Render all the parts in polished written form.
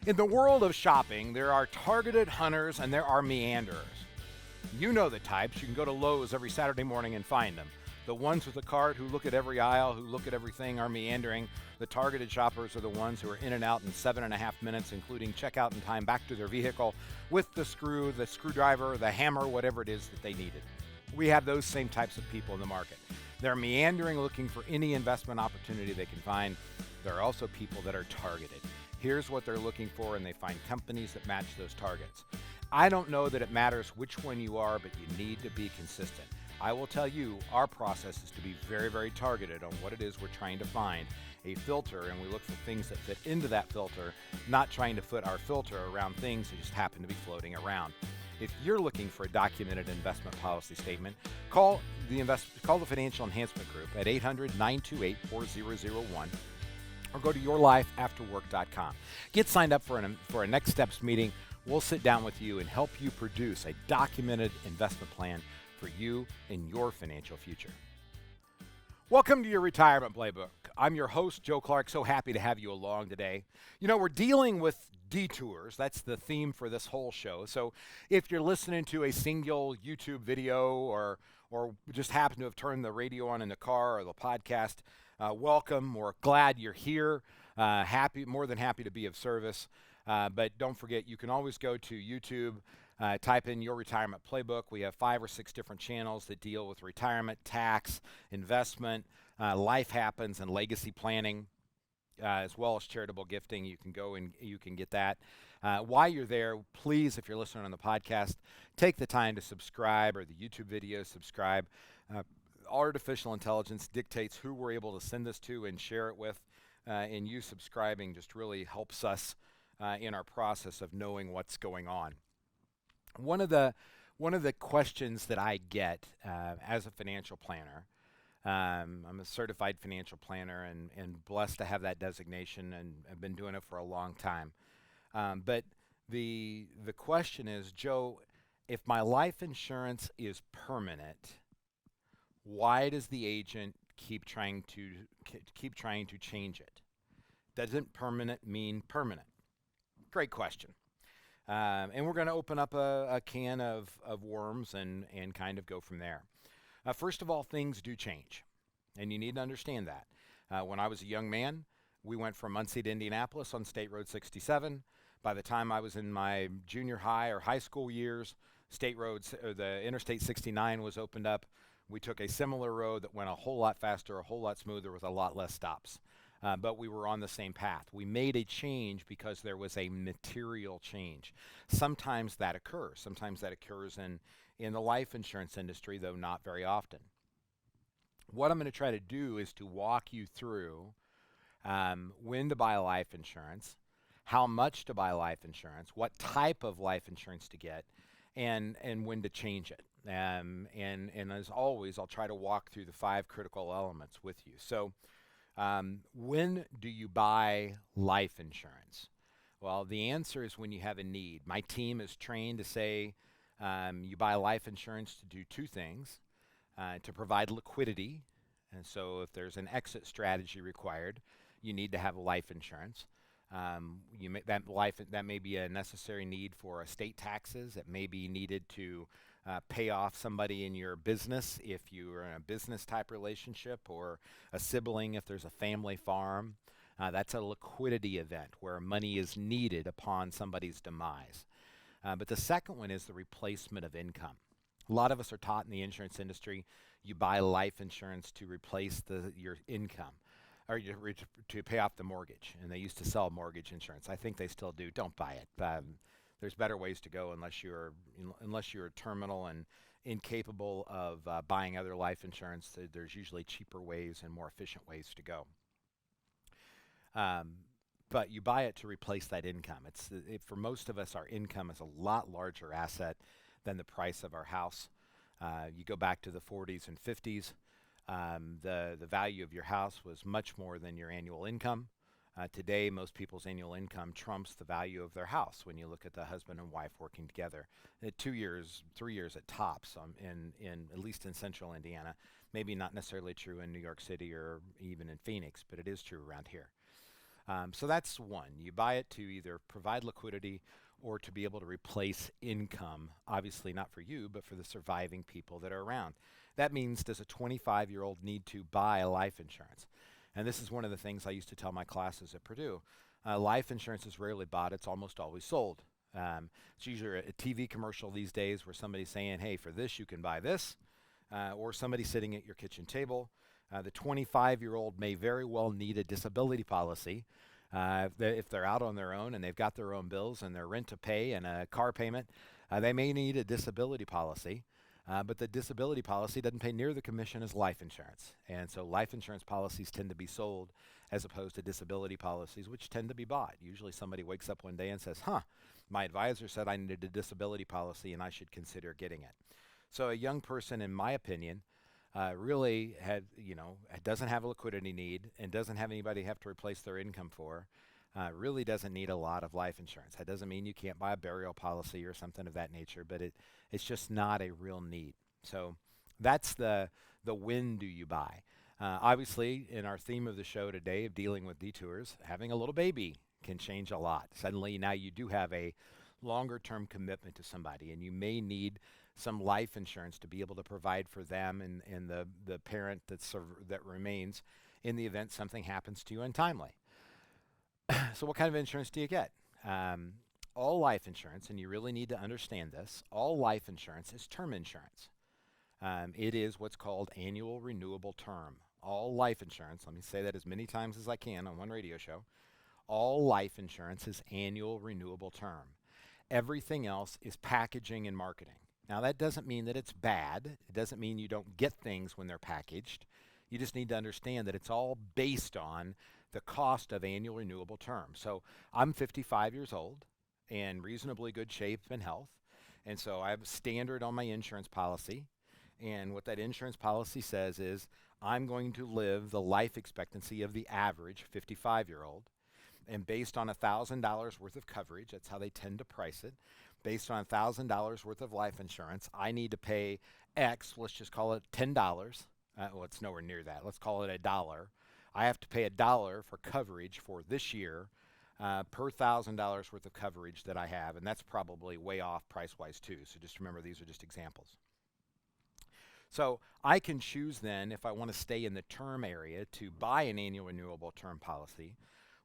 In the world of shopping, there are targeted hunters and there are meanderers. You know the types. You can go to Lowe's every Saturday morning and find them. The ones with the cart who look at every aisle, who look at everything, are meandering. The targeted shoppers are the ones who are in and out in 7.5 minutes, including checkout and time back to their vehicle with the screwdriver, the hammer, whatever it is that they needed. We have those same types of people in the market. They're meandering, looking for any investment opportunity they can find. There are also people that are targeted. Here's what they're looking for, and they find companies that match those targets. I don't know that it matters which one you are, but you need to be consistent. I will tell you, our process is to be very, very targeted on what it is we're trying to find, a filter, and we look for things that fit into that filter, not trying to put our filter around things that just happen to be floating around. If you're looking for a documented investment policy statement, call the Financial Enhancement Group at 800-928-4001 or go to yourlifeafterwork.com. Get signed up for a Next Steps meeting. We'll sit down with you and help you produce a documented investment plan for you and your financial future. Welcome to Your Retirement Playbook. I'm your host, Joe Clark. So happy to have you along today. You know, we're dealing with detours. That's the theme for this whole show. So if you're listening to a single YouTube video or just happen to have turned the radio on in the car or the podcast, welcome. We're glad you're here. More than happy to be of service. But don't forget, you can always go to YouTube, type in Your Retirement Playbook. We have 5 or 6 different channels that deal with retirement, tax, investment, life happens, and legacy planning, as well as charitable gifting. You can go and you can get that. While you're there, please, if you're listening on the podcast, take the time to subscribe, or the YouTube video, subscribe. Artificial intelligence dictates who we're able to send this to and share it with, and you subscribing just really helps us in our process of knowing what's going on. One of the questions that I get as a financial planner, I'm a certified financial planner and blessed to have that designation, and I've been doing it for a long time. But the question is, Joe, if my life insurance is permanent, why does the agent keep trying to change it? Doesn't permanent mean permanent? Great question. And we're going to open up a can of worms and kind of go from there. First of all, things do change, and you need to understand that. When I was a young man, we went from Muncie to Indianapolis on State Road 67. By the time I was in my junior high or high school years, the Interstate 69 was opened up. We took a similar road that went a whole lot faster, a whole lot smoother, with a lot less stops. But we were on the same path. We made a change because there was a material change. Sometimes that occurs. Sometimes that occurs in the life insurance industry, though not very often. What I'm going to try to do is to walk you through when to buy life insurance, how much to buy life insurance, what type of life insurance to get, and when to change it. And as always, I'll try to walk through the 5 critical elements with you. So when do you buy life insurance? Well, the answer is when you have a need. My team is trained to say you buy life insurance to do 2 things, to provide liquidity. And so if there's an exit strategy required, you need to have life insurance. That may be a necessary need for estate taxes. It may be needed to pay off somebody in your business if you are in a business type relationship, or a sibling if there's a family farm. That's a liquidity event where money is needed upon somebody's demise. But the second one is the replacement of income. A lot of us are taught in the insurance industry, you buy life insurance to replace your income, or to pay off the mortgage. And they used to sell mortgage insurance. I think they still do. Don't buy it. There's better ways to go unless you're terminal and incapable of buying other life insurance. There's usually cheaper ways and more efficient ways to go. But you buy it to replace that income. For most of us, our income is a lot larger asset than the price of our house. You go back to the 40s and 50s, the value of your house was much more than your annual income. Today, most people's annual income trumps the value of their house when you look at the husband and wife working together. 2 years, 3 years at tops, at least in central Indiana. Maybe not necessarily true in New York City or even in Phoenix, but it is true around here. So that's one. You buy it to either provide liquidity or to be able to replace income, obviously not for you, but for the surviving people that are around. That means, does a 25-year-old need to buy life insurance? And this is one of the things I used to tell my classes at Purdue. Life insurance is rarely bought, it's almost always sold. It's usually a TV commercial these days where somebody's saying, hey, for this you can buy this, or somebody sitting at your kitchen table. The 25-year-old may very well need a disability policy. If they're out on their own and they've got their own bills and their rent to pay and a car payment, they may need a disability policy. But the disability policy doesn't pay near the commission as life insurance. And so life insurance policies tend to be sold as opposed to disability policies, which tend to be bought. Usually somebody wakes up one day and says, my advisor said I needed a disability policy and I should consider getting it. So a young person, in my opinion, really doesn't have a liquidity need and doesn't have anybody have to replace their income for, really doesn't need a lot of life insurance. That doesn't mean you can't buy a burial policy or something of that nature, but it's just not a real need. So that's the when do you buy. Obviously, in our theme of the show today of dealing with detours, having a little baby can change a lot. Suddenly now you do have a longer term commitment to somebody, and you may need some life insurance to be able to provide for them and the parent that remains in the event something happens to you untimely. So what kind of insurance do you get? All life insurance, and you really need to understand this, all life insurance is term insurance. It is what's called annual renewable term. All life insurance, let me say that as many times as I can on one radio show, all life insurance is annual renewable term. Everything else is packaging and marketing. Now, that doesn't mean that it's bad. It doesn't mean you don't get things when they're packaged. You just need to understand that it's all based on the cost of annual renewable term. So I'm 55 years old and reasonably good shape and health. And so I have a standard on my insurance policy. And what that insurance policy says is I'm going to live the life expectancy of the average 55-year-old. And based on $1,000 worth of coverage, that's how they tend to price it. Based on $1,000 worth of life insurance, I need to pay X, let's just call it $10. Well, it's nowhere near that. Let's call it $1. I have to pay $1 for coverage for this year per $1,000 worth of coverage that I have, and that's probably way off price-wise too. So just remember, these are just examples. So I can choose then, if I want to stay in the term area, to buy an annual renewable term policy,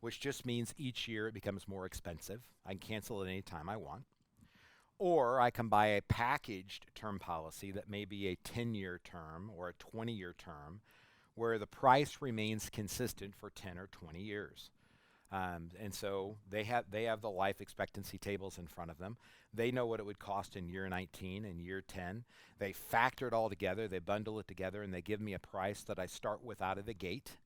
which just means each year it becomes more expensive. I can cancel it any time I want. Or I can buy a packaged term policy that may be a 10-year term or a 20-year term where the price remains consistent for 10 or 20 years. And so they have the life expectancy tables in front of them. They know what it would cost in year 19 and year 10. They factor it all together, they bundle it together, and they give me a price that I start with out of the gate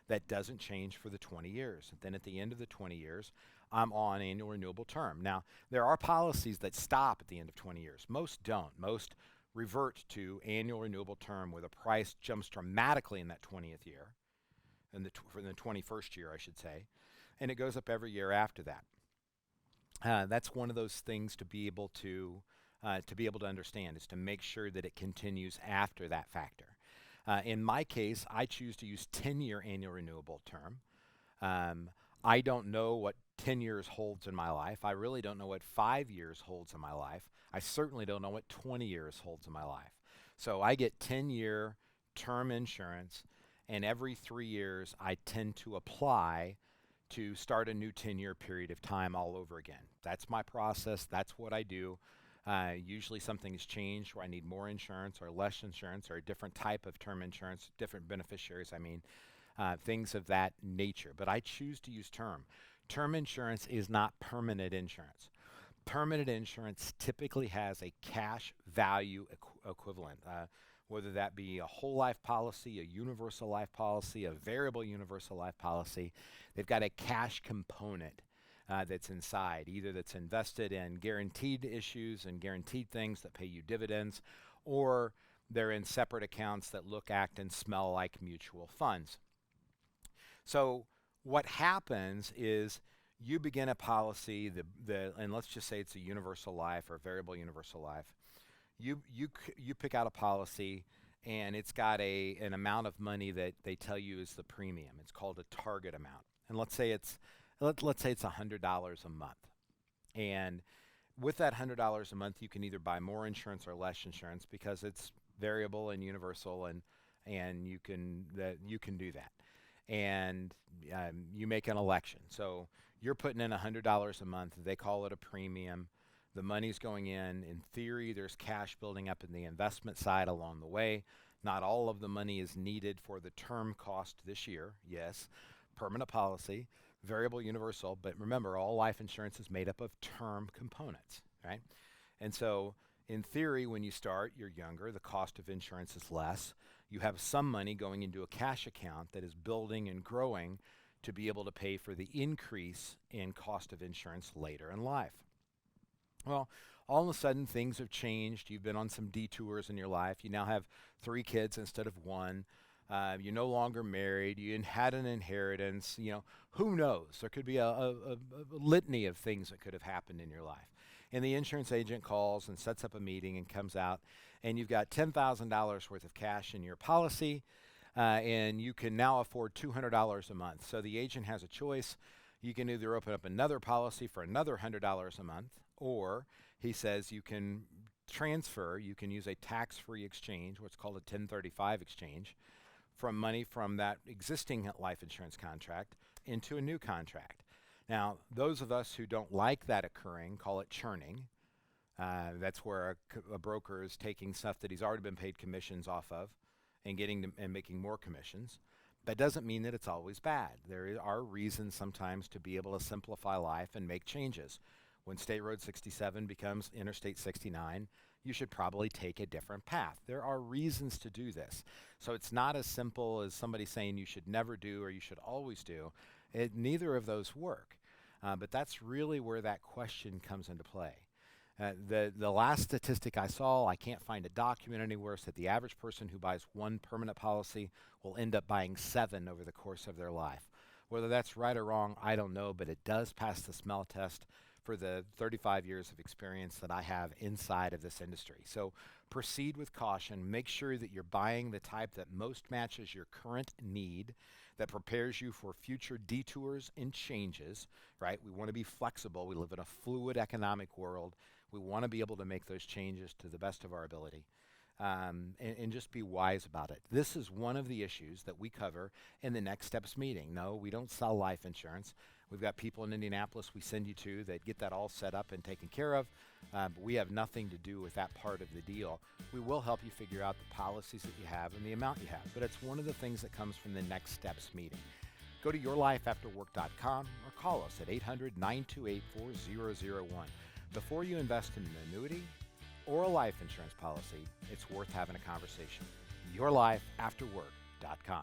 that doesn't change for the 20 years. And then at the end of the 20 years, I'm on annual renewable term. Now, there are policies that stop at the end of 20 years. Most don't. Most revert to annual renewable term where the price jumps dramatically in that 20th year, for the 21st year, I should say, and it goes up every year after that. That's one of those things to be able to understand, is to make sure that it continues after that factor. In my case, I choose to use 10-year annual renewable term. I don't know what 10 years holds in my life. I really don't know what 5 years holds in my life. I certainly don't know what 20 years holds in my life. So I get 10-year term insurance, and every 3 years I tend to apply to start a new 10-year period of time all over again. That's my process. That's what I do. Usually something has changed where I need more insurance or less insurance or a different type of term insurance, different beneficiaries, things of that nature. But I choose to use term. Term insurance is not permanent insurance. Permanent insurance typically has a cash value equivalent, whether that be a whole life policy, a universal life policy, a variable universal life policy. They've got a cash component that's inside, either that's invested in guaranteed issues and guaranteed things that pay you dividends, or they're in separate accounts that look, act, and smell like mutual funds. So what happens is you begin a policy, and let's just say it's a universal life or variable universal life. You pick out a policy, and it's got an amount of money that they tell you is the premium. It's called a target amount. and let's say it's $100 a month. And with that $100 a month, you can either buy more insurance or less insurance because it's variable and universal, and you can do that. And you make an election. So you're putting in $100 a month. They call it a premium. The money's going in. In theory, there's cash building up in the investment side along the way. Not all of the money is needed for the term cost this year. Yes, permanent policy, variable universal, but remember, all life insurance is made up of term components, right? And so in theory, when you start, you're younger, the cost of insurance is less. You have some money going into a cash account that is building and growing to be able to pay for the increase in cost of insurance later in life. Well, all of a sudden, things have changed. You've been on some detours in your life. You now have 3 kids instead of 1. You're no longer married. You had an inheritance. Who knows? There could be a litany of things that could have happened in your life. And the insurance agent calls and sets up a meeting and comes out, and you've got $10,000 worth of cash in your policy, and you can now afford $200 a month. So the agent has a choice. You can either open up another policy for another $100 a month, or he says you can transfer, you can use a tax-free exchange, what's called a 1035 exchange, from money from that existing life insurance contract into a new contract. Now, those of us who don't like that occurring call it churning. That's where a broker is taking stuff that he's already been paid commissions off of and making more commissions. That doesn't mean that it's always bad. There are reasons sometimes to be able to simplify life and make changes. When State Road 67 becomes Interstate 69, you should probably take a different path. There are reasons to do this. So it's not as simple as somebody saying you should never do or you should always do. Neither of those work. But that's really where that question comes into play. The last statistic I saw, I can't find a document anywhere, said the average person who buys 1 permanent policy will end up buying 7 over the course of their life. Whether that's right or wrong, I don't know, but it does pass the smell test for the 35 years of experience that I have inside of this industry. So proceed with caution. Make sure that you're buying the type that most matches your current need, that prepares you for future detours and changes, right? We want to be flexible. We live in a fluid economic world. We want to be able to make those changes to the best of our ability, and just be wise about it. This is one of the issues that we cover in the Next Steps meeting. No, we don't sell life insurance. We've got people in Indianapolis we send you to that get that all set up and taken care of, but we have nothing to do with that part of the deal. We will help you figure out the policies that you have and the amount you have, but it's one of the things that comes from the Next Steps meeting. Go to yourlifeafterwork.com or call us at 800-928-4001. Before you invest in an annuity or a life insurance policy, it's worth having a conversation. yourlifeafterwork.com.